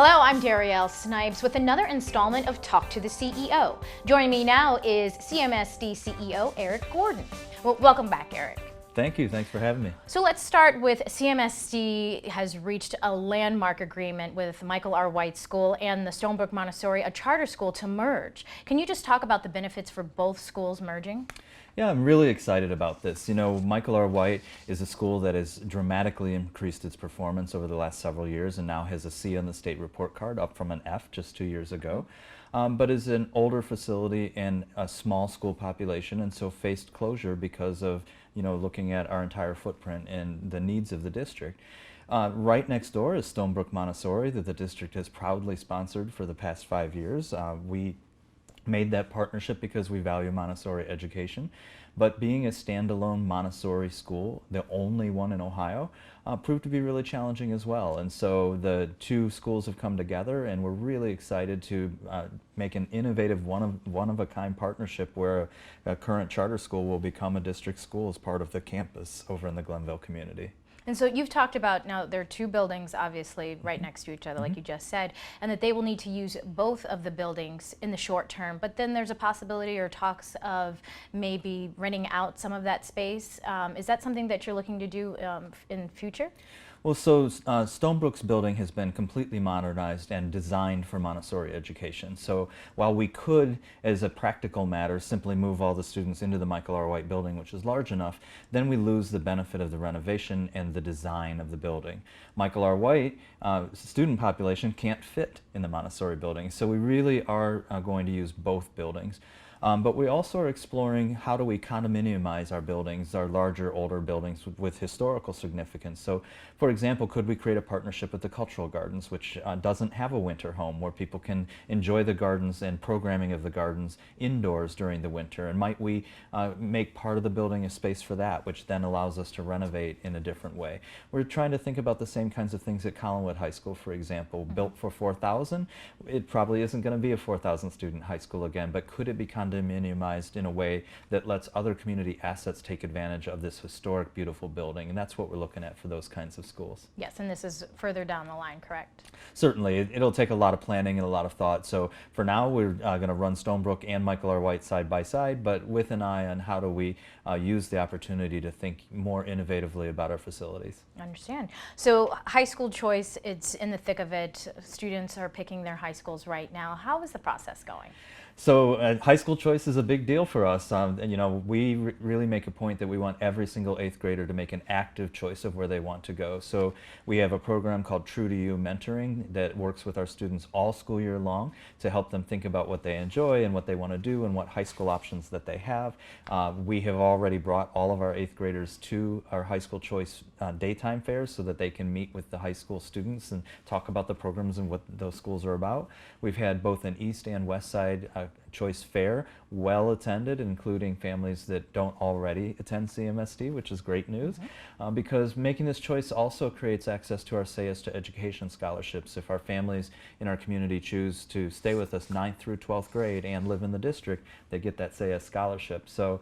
Hello, I'm Darielle Snipes with another installment of Talk to the CEO. Joining me now is CMSD CEO Eric Gordon. Well, welcome back, Eric. Thank you. Thanks for having me. So let's start with CMSD has reached a landmark agreement with Michael R. White School and the Stonebrook Montessori, a charter school, to merge. Can you just talk about the benefits for both schools merging? Yeah, I'm really excited about this. You know, Michael R. White is a school that has dramatically increased its performance over the last several years and now has a C on the state report card, up from an F just 2 years ago. But is an older facility and a small school population, and so faced closure because of, looking at our entire footprint and the needs of the district. Right next door is Stonebrook Montessori that the district has proudly sponsored for the past 5 years. We made that partnership because we value Montessori education, but being a standalone Montessori school, the only one in Ohio, proved to be really challenging as well. And so the two schools have come together, and we're really excited to make an innovative one-of-a-kind partnership where a current charter school will become a district school as part of the campus over in the Glenville community. And so you've talked about, now there are two buildings obviously right next to each other, like you just said, and that they will need to use both of the buildings in the short term, but then there's a possibility or talks of maybe renting out some of that space. Is that something that you're looking to do in future? Well, so Stonebrook's building has been completely modernized and designed for Montessori education. So while we could, as a practical matter, simply move all the students into the Michael R. White building, which is large enough, then we lose the benefit of the renovation and the design of the building. Michael R. White student population can't fit in the Montessori building, so we really are going to use both buildings. But we also are exploring how do we condominiumize our buildings, our larger, older buildings with historical significance. So, for example, could we create a partnership with the Cultural Gardens, which doesn't have a winter home, where people can enjoy the gardens and programming of the gardens indoors during the winter? And might we make part of the building a space for that, which then allows us to renovate in a different way? We're trying to think about the same kinds of things at Collinwood High School, for example. Built for 4,000, it probably isn't going to be a 4,000 student high school again, but could it be condominiumized in a way that lets other community assets take advantage of this historic, beautiful building? And that's what we're looking at for those kinds of schools. Yes, and this is further down the line, correct? Certainly. It'll take a lot of planning and a lot of thought. So for now, we're going to run Stonebrook and Michael R. White side by side, but with an eye on how do we use the opportunity to think more innovatively about our facilities. I understand. So high school choice, it's in the thick of it. Students are picking their high schools right now. How is the process going? So high school choice is a big deal for us. And, we really make a point that we want every single 8th grader to make an active choice of where they want to go. So we have a program called True to You Mentoring that works with our students all school year long to help them think about what they enjoy and what they want to do and what high school options that they have. We have already brought all of our 8th graders to our high school choice daytime fairs so that they can meet with the high school students and talk about the programs and what those schools are about. We've had both an East and West Side choice fair, well attended, including families that don't already attend CMSD, which is great news, because making this choice also creates access to our Say Yes to Education scholarships. If our families in our community choose to stay with us 9th through 12th grade and live in the district, they get that Say Yes scholarship. So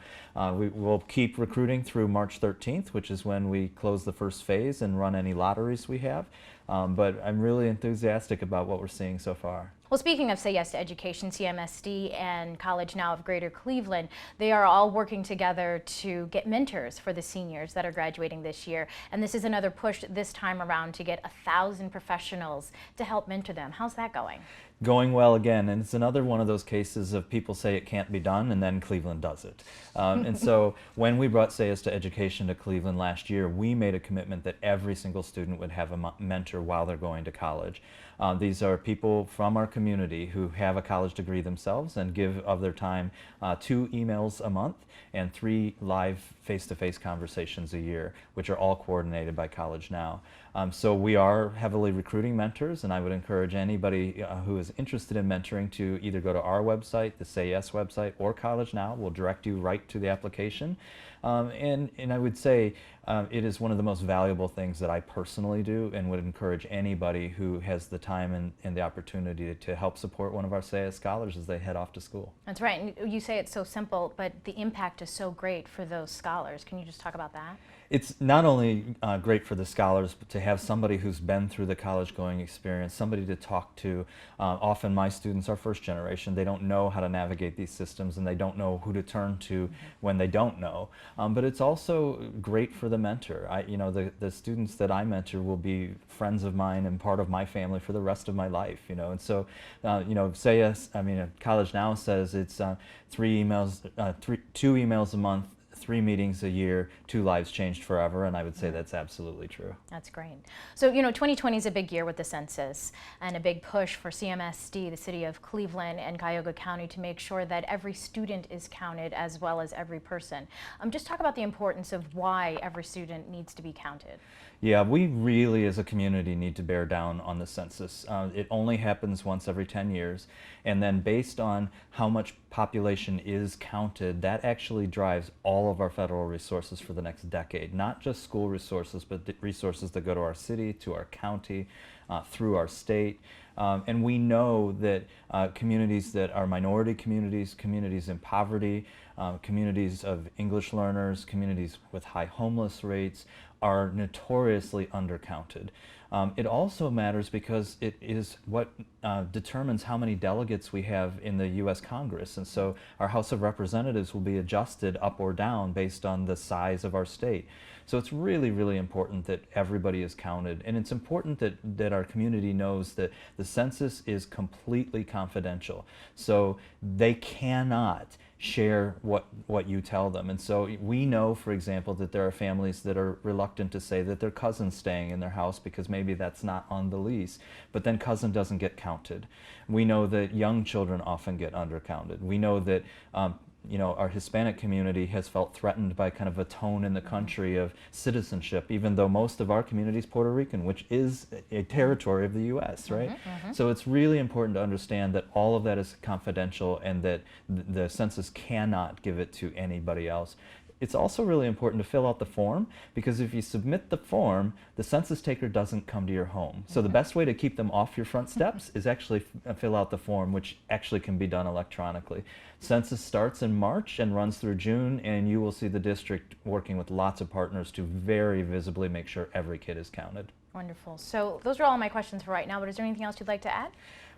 we will keep recruiting through March 13th, which is when we close the first phase and run any lotteries we have. But I'm really enthusiastic about what we're seeing so far. Well, speaking of Say Yes to Education, CMSD and College Now of Greater Cleveland, they are all working together to get mentors for the seniors that are graduating this year. And this is another push this time around to get 1,000 professionals to help mentor them. How's that going? Going well again, and it's another one of those cases of people say it can't be done and then Cleveland does it. And so when we brought Say Yes to Education to Cleveland last year, we made a commitment that every single student would have a mentor while they're going to college. These are people from our community who have a college degree themselves and give of their time 2 emails a month and 3 live face-to-face conversations a year, which are all coordinated by College Now. So we are heavily recruiting mentors, and I would encourage anybody who is interested in mentoring to either go to our website, the Say Yes website, or College Now. We'll direct you right to the application. And I would say it is one of the most valuable things that I personally do, and would encourage anybody who has the time and the opportunity to help support one of our Say Yes scholars as they head off to school. That's right. And you say it's so simple, but the impact is so great for those scholars. Can you just talk about that? It's not only great for the scholars, but to have somebody who's been through the college going experience, somebody to talk to. Often my students are first generation. They don't know how to navigate these systems, and they don't know who to turn to when they don't know. But it's also great for the mentor. The students that I mentor will be friends of mine and part of my family for the rest of my life. And so, College Now says it's 2 emails a month, 3 meetings a year, 2 lives changed forever, and I would say that's absolutely true. That's great. So, 2020 is a big year with the census and a big push for CMSD, the City of Cleveland and Cuyahoga County, to make sure that every student is counted as well as every person. Just talk about the importance of why every student needs to be counted. Yeah, we really as a community need to bear down on the census. It only happens once every 10 years, and then based on how much population is counted, that actually drives all of our federal resources for the next decade. Not just school resources, but the resources that go to our city, to our county, through our state. And we know that communities that are minority communities, communities in poverty, communities of English learners, communities with high homeless rates are notoriously undercounted. It also matters because it is what determines how many delegates we have in the U.S. Congress. And so our House of Representatives will be adjusted up or down based on the size of our state. So it's really, really important that everybody is counted. And it's important that our community knows that the census is completely confidential. So they cannot share what you tell them. And so we know, for example, that there are families that are reluctant to say that their cousin's staying in their house because maybe that's not on the lease, but then cousin doesn't get counted. We know that young children often get undercounted. We know that our Hispanic community has felt threatened by kind of a tone in the country of citizenship, even though most of our community is Puerto Rican, which is a territory of the U.S., right? So it's really important to understand that all of that is confidential and that the census cannot give it to anybody else. It's also really important to fill out the form, because if you submit the form, the census taker doesn't come to your home. So the best way to keep them off your front steps is actually fill out the form, which actually can be done electronically. Census starts in March and runs through June, and you will see the district working with lots of partners to very visibly make sure every kid is counted. Wonderful. So those are all my questions for right now, but is there anything else you'd like to add?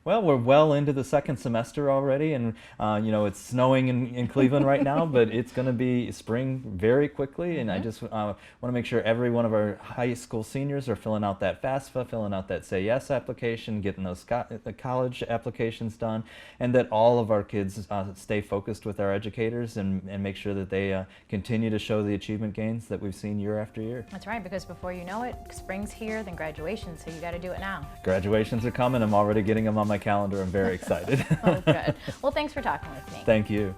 Well, we're well into the second semester already, and it's snowing in Cleveland right now, but it's going to be spring very quickly, and I just want to make sure every one of our high school seniors are filling out that FAFSA, filling out that Say Yes application, getting those the college applications done, and that all of our kids stay focused with our educators and make sure that they continue to show the achievement gains that we've seen year after year. That's right, because before you know it, spring's here, then graduation, so you got to do it now. Graduations are coming. I'm already getting them on my calendar. I'm very excited. Oh, good. Well, thanks for talking with me. Thank you.